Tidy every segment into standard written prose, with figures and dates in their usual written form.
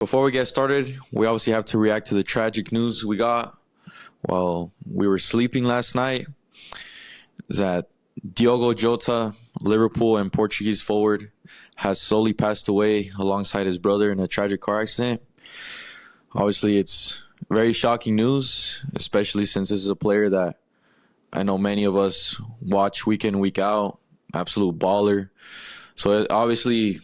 Before we get started, we obviously have to react to the tragic news we got while we were sleeping last night. Is that Diogo Jota, Liverpool and Portuguese forward, has slowly passed away alongside his brother in a tragic car accident. Obviously, it's very shocking news, especially since this is a player that I know many of us watch week in, week out. Absolute baller. So obviously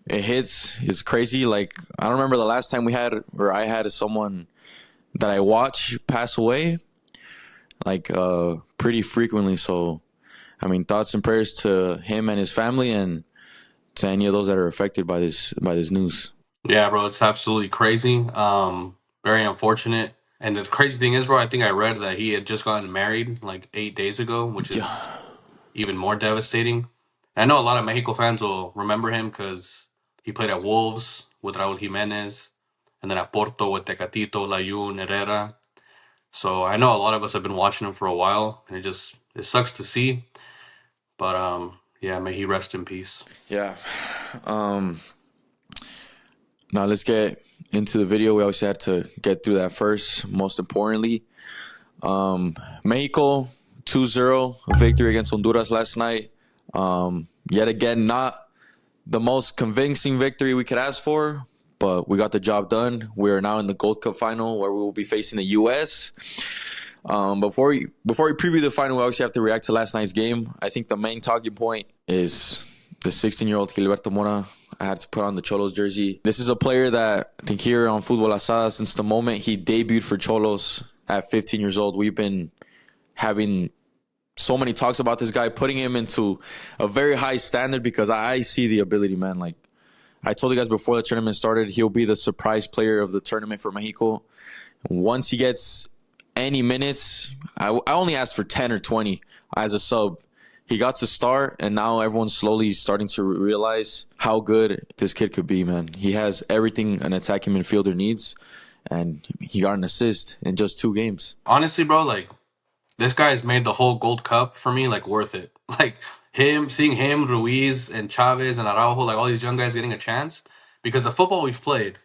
it hits. It's crazy. Like, I don't remember the last time I had someone that I watch pass away, like pretty frequently. So, I mean, thoughts and prayers to him and his family, and to any of those that are affected by this news. Yeah, bro, it's absolutely crazy. Very unfortunate. And the crazy thing is, bro, I think I read that he had just gotten married like 8 days ago, which is Yeah, even more devastating. I know a lot of Mexico fans will remember him because he played at Wolves with Raúl Jiménez, and then at Porto with Tecatito, Layún, Herrera. So I know a lot of us have been watching him for a while, and it sucks to see. But yeah, may he rest in peace. yeah. Now let's get into the video. We obviously had to get through that first. Most importantly, Mexico 2-0 victory against Honduras last night. Yet again, not the most convincing victory we could ask for, but we got the job done. We are now in the Gold Cup final where we will be facing the U.S. Before we preview the final, we obviously have to react to last night's game. I think the main talking point is the 16-year-old Gilberto Mora. I had to put on the Cholos jersey. This is a player that I think here on Futbol Asada, since the moment he debuted for Cholos at 15 years old, we've been having so many talks about this guy, putting him into a very high standard because I see the ability, man. Like I told you guys before the tournament started, he'll be the surprise player of the tournament for Mexico. Once he gets any minutes, I only asked for 10 or 20 as a sub. He got to start, and now everyone's slowly starting to realize how good this kid could be, man. He has everything an attacking midfielder needs, and he got an assist in just 2 games. Honestly, bro, like, this guy has made the whole Gold Cup for me like worth it. Like seeing him, Ruiz and Chavez and Araujo, like all these young guys getting a chance, because the football we've played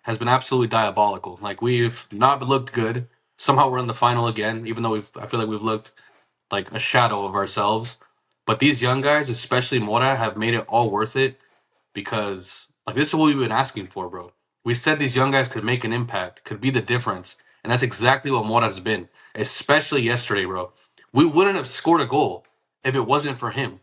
has been absolutely diabolical. Like we've not looked good. Somehow we're in the final again, even though I feel like we've looked like a shadow of ourselves. But these young guys, especially Mora, have made it all worth it because like this is what we've been asking for, bro. We said these young guys could make an impact, could be the difference, and that's exactly what Mora's been. Especially yesterday, bro. We wouldn't have scored a goal if it wasn't for him.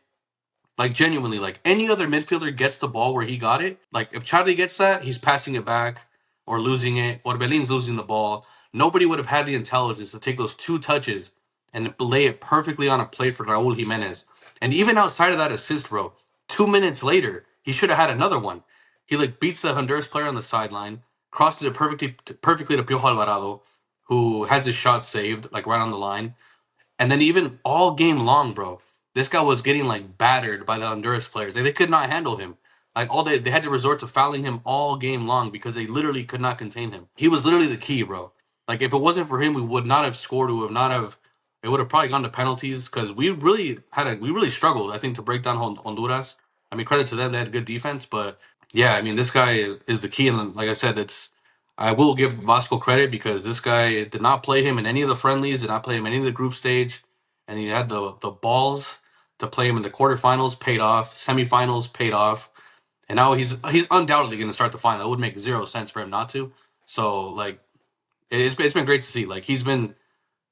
Like genuinely, like any other midfielder gets the ball where he got it. Like if Charlie gets that, he's passing it back or losing it. Orbelin's losing the ball. Nobody would have had the intelligence to take those 2 touches and lay it perfectly on a plate for Raúl Jiménez. And even outside of that assist, bro, 2 minutes later, he should have had another one. He like beats the Honduras player on the sideline, crosses it perfectly to Piojo Alvarado, who has his shot saved, like right on the line. And then even all game long, bro, this guy was getting like battered by the Honduras players. They could not handle him. Like they had to resort to fouling him all game long because they literally could not contain him. He was literally the key, bro. Like if it wasn't for him, we would not have scored. It would have probably gone to penalties because we really struggled, I think, to break down Honduras. I mean, credit to them, they had good defense, but yeah, I mean, this guy is the key. And like I said, I will give Vasco credit because this guy did not play him in any of the friendlies, did not play him in any of the group stage, and he had the balls to play him in the quarterfinals, paid off, semifinals, paid off, and now he's undoubtedly going to start the final. It would make 0 sense for him not to. So like, it's been great to see. Like he's been,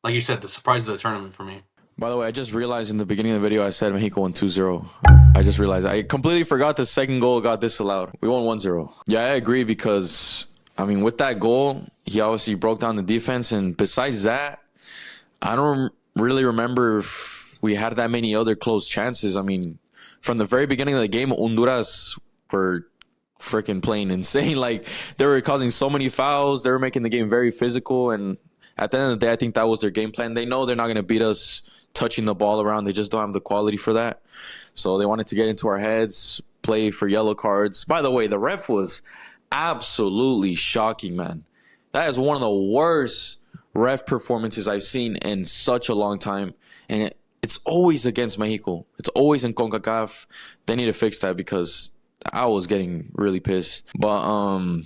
like you said, the surprise of the tournament for me. By the way, I just realized in the beginning of the video I said Mexico won 2-0. I just realized. I completely forgot the second goal got disallowed. We won 1-0. Yeah, I agree because, I mean, with that goal, he obviously broke down the defense. And besides that, I don't really remember if we had that many other close chances. I mean, from the very beginning of the game, Honduras were freaking playing insane. Like, they were causing so many fouls. They were making the game very physical. And at the end of the day, I think that was their game plan. They know they're not going to beat us touching the ball around. They just don't have the quality for that. So they wanted to get into our heads, play for yellow cards. By the way, the ref was absolutely shocking, man. That is one of the worst ref performances I've seen in such a long time. And it's always against Mexico. It's always in CONCACAF. They need to fix that because I was getting really pissed. But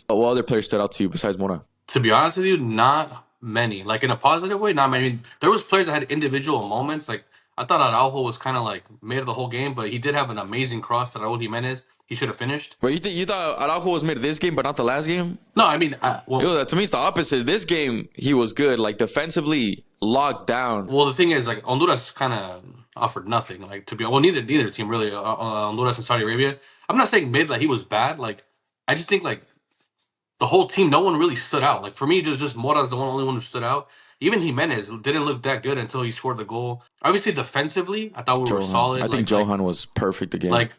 what other players stood out to you besides Mora? To be honest with you, not many. Like in a positive way, not many. I mean, there was players that had individual moments. Like I thought Araujo was kind of like made of the whole game, but he did have an amazing cross to Raul Jimenez. He should have finished. But you thought Araujo was made of this game, but not the last game? No, I mean, To me, it's the opposite. This game, he was good. Like defensively, locked down. well, the thing is, like Honduras kind of offered nothing. Like to be well, neither team really. Honduras and Saudi Arabia. I'm not saying mid like he was bad. Like I just think like the whole team, no one really stood out. Like for me, just Mora's the only one who stood out. Even Jimenez didn't look that good until he scored the goal. Obviously, defensively, I thought we were solid. I think Johan was perfect again.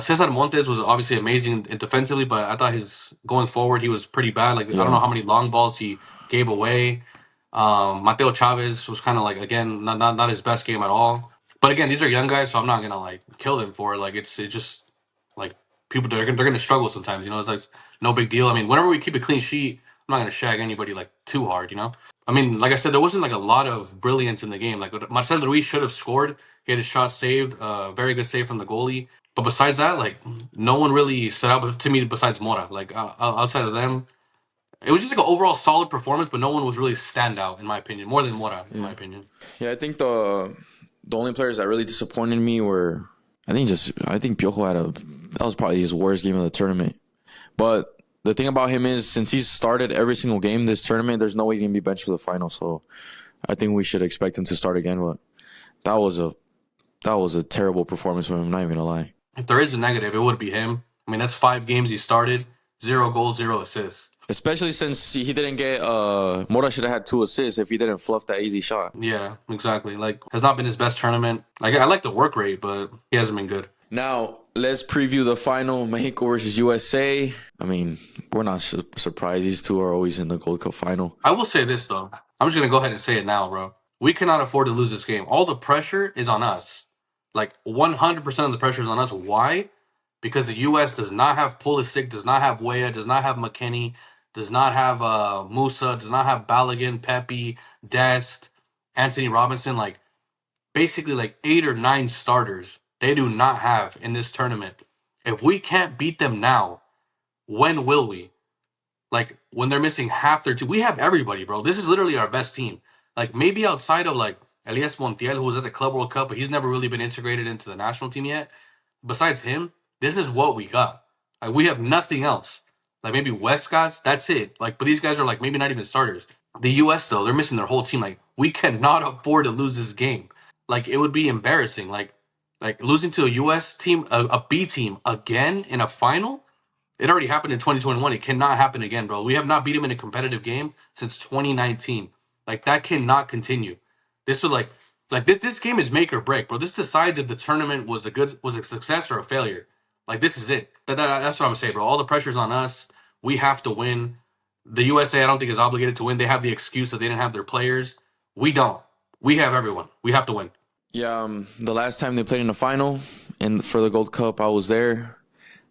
Cesar Montes was obviously amazing defensively, but I thought his going forward he was pretty bad. Like I don't know how many long balls he gave away. Mateo Chavez was kind of like again not his best game at all. But again, these are young guys, so I'm not gonna like kill them for it. Like it's just like people they're gonna struggle sometimes. You know, it's like no big deal. I mean, whenever we keep a clean sheet, I'm not gonna shag anybody like too hard. You know, I mean, like I said, there wasn't like a lot of brilliance in the game. Like Marcel Ruiz should have scored. He had his shot saved. Very good save from the goalie. But besides that, like no one really stood out to me besides Mora. Like outside of them, it was just like an overall solid performance, but no one was really standout in my opinion. More than Mora, in my opinion. Yeah, I think the only players that really disappointed me were I think Piojo had that was probably his worst game of the tournament. But the thing about him is since he's started every single game this tournament, there's no way he's gonna be benched for the final. So I think we should expect him to start again. But that was a terrible performance from him. I'm not even gonna lie. If there is a negative, it would be him. I mean, that's 5 games he started, 0 goals, 0 assists. Especially since he didn't get Mora should have had 2 assists if he didn't fluff that easy shot. Yeah, exactly. Like, has not been his best tournament. Like, I like the work rate, but he hasn't been good. Now let's preview the final: Mexico versus USA. I mean, we're not surprised. These two are always in the Gold Cup final. I will say this though. I'm just gonna go ahead and say it now, bro. We cannot afford to lose this game. All the pressure is on us. Like 100% of the pressure is on us. Why? Because the U.S. does not have Pulisic, does not have Weah, does not have McKinney, does not have Musa, does not have Balogun, Pepe, Dest, Anthony Robinson. Like basically like 8 or 9 starters they do not have in this tournament. If we can't beat them now, when will we? Like when they're missing half their team, we have everybody, bro. This is literally our best team. Like maybe outside of like Elias Montiel, who was at the Club World Cup, but he's never really been integrated into the national team yet. Besides him, this is what we got. Like we have nothing else. Like maybe Westcott, that's it. Like, but these guys are like maybe not even starters. The U.S. though, they're missing their whole team. Like we cannot afford to lose this game. Like it would be embarrassing. Like losing to a U.S. team, a B team again in a final. It already happened in 2021. It cannot happen again, bro. We have not beat him in a competitive game since 2019. Like that cannot continue. This would like this game is make or break, bro. This decides if the tournament was a success or a failure. Like this is it. That's what I'm saying, bro. All the pressure's on us. We have to win. The USA, I don't think is obligated to win. They have the excuse that they didn't have their players. We don't. We have everyone. We have to win. Yeah, the last time they played in the final and for the Gold Cup, I was there.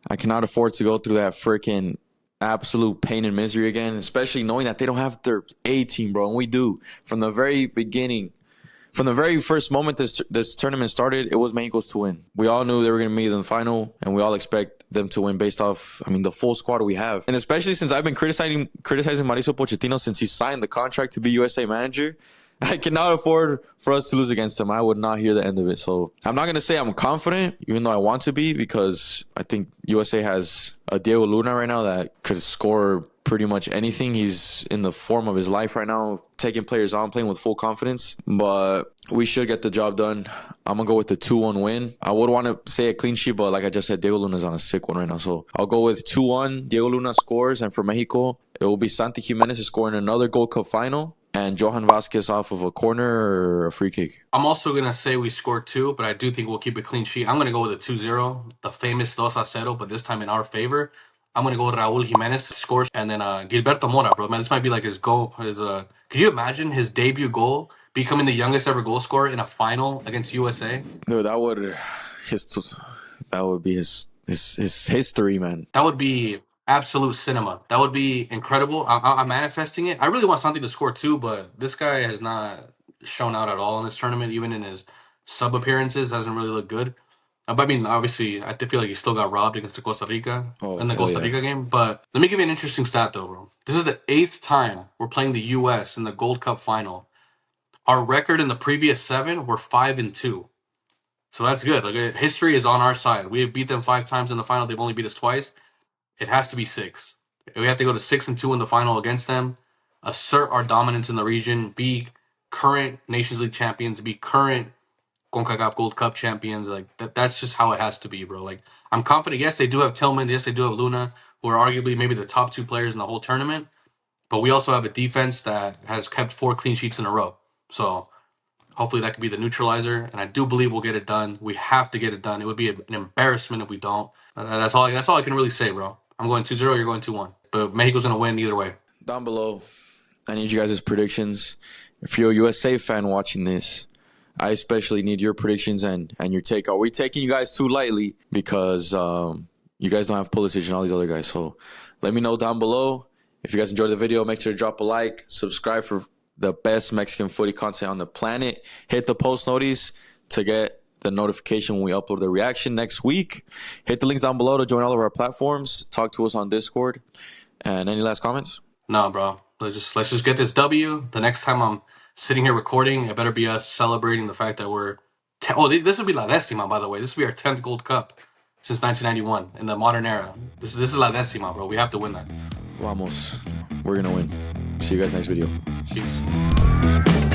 I cannot afford to go through that freaking absolute pain and misery again, especially knowing that they don't have their A team, bro, and we do. From the very beginning, from the very first moment this tournament started, it was Mexico's to win. We all knew they were going to meet in the final, and we all expect them to win based off, I mean, the full squad we have. And especially since I've been criticizing Mauricio Pochettino since he signed the contract to be USA manager, I cannot afford for us to lose against them. I would not hear the end of it. So I'm not going to say I'm confident, even though I want to be, because I think USA has a Diego Luna right now that could score pretty much anything. He's in the form of his life right now, taking players on, playing with full confidence. But we should get the job done. I'm going to go with the 2-1 win. I would want to say a clean sheet, but like I just said, Diego Luna's on a sick one right now. So I'll go with 2-1. Diego Luna scores. And for Mexico, it will be Santi Jimenez scoring another Gold Cup final. And Johan Vasquez off of a corner or a free kick. I'm also going to say we scored 2, but I do think we'll keep a clean sheet. I'm going to go with a 2-0, the famous 2-0, but this time in our favor. I'm going to go with Raul Jimenez scores, and then Gilberto Mora, bro. Man, this might be like his goal. Could you imagine his debut goal becoming the youngest ever goal scorer in a final against USA? Dude, that would be his history, man. That would be absolute cinema. That would be incredible. I'm manifesting it. I really want something to score too, but this guy has not shown out at all in this tournament. Even in his sub appearances, hasn't really looked good. But I mean, obviously, I feel like he still got robbed against the Costa Rica Oh, in the hell Costa yeah. Rica game. But let me give you an interesting stat, though, bro. This is the 8th time we're playing the U.S. in the Gold Cup final. Our record in the previous 7 were 5-2. So that's good. Like, history is on our side. We have beat them 5 times in the final. They've only beat us twice. It has to be 6. We have to go to 6-2 in the final against them. Assert our dominance in the region. Be current Nations League champions. Be current CONCACAF Gold Cup champions. Like that's just how it has to be, bro. Like I'm confident. Yes, they do have Tillman. Yes, they do have Luna, who are arguably maybe the top 2 players in the whole tournament. But we also have a defense that has kept 4 clean sheets in a row. So hopefully that could be the neutralizer. And I do believe we'll get it done. We have to get it done. It would be an embarrassment if we don't. That's all. That's all I can really say, bro. I'm going 2-0. You're going 2-1. But Mexico's gonna win either way. Down below, I need you guys' predictions. If you're a USA fan watching this, I especially need your predictions and your take. Are we taking you guys too lightly? Because you guys don't have Pulisic and all these other guys. So let me know down below. If you guys enjoyed the video, make sure to drop a like, subscribe for the best Mexican footy content on the planet. Hit the post notice to get the notification when we upload the reaction next week. Hit the links down below to join all of our platforms. Talk to us on Discord. And any last comments? No, bro. Let's just get this W. The next time I'm sitting here recording, it better be us celebrating the fact that we're. This would be La Décima, by the way. This would be our 10th Gold Cup since 1991 in the modern era. This is La Décima, bro. We have to win that. Vamos. We're going to win. See you guys next video. Peace.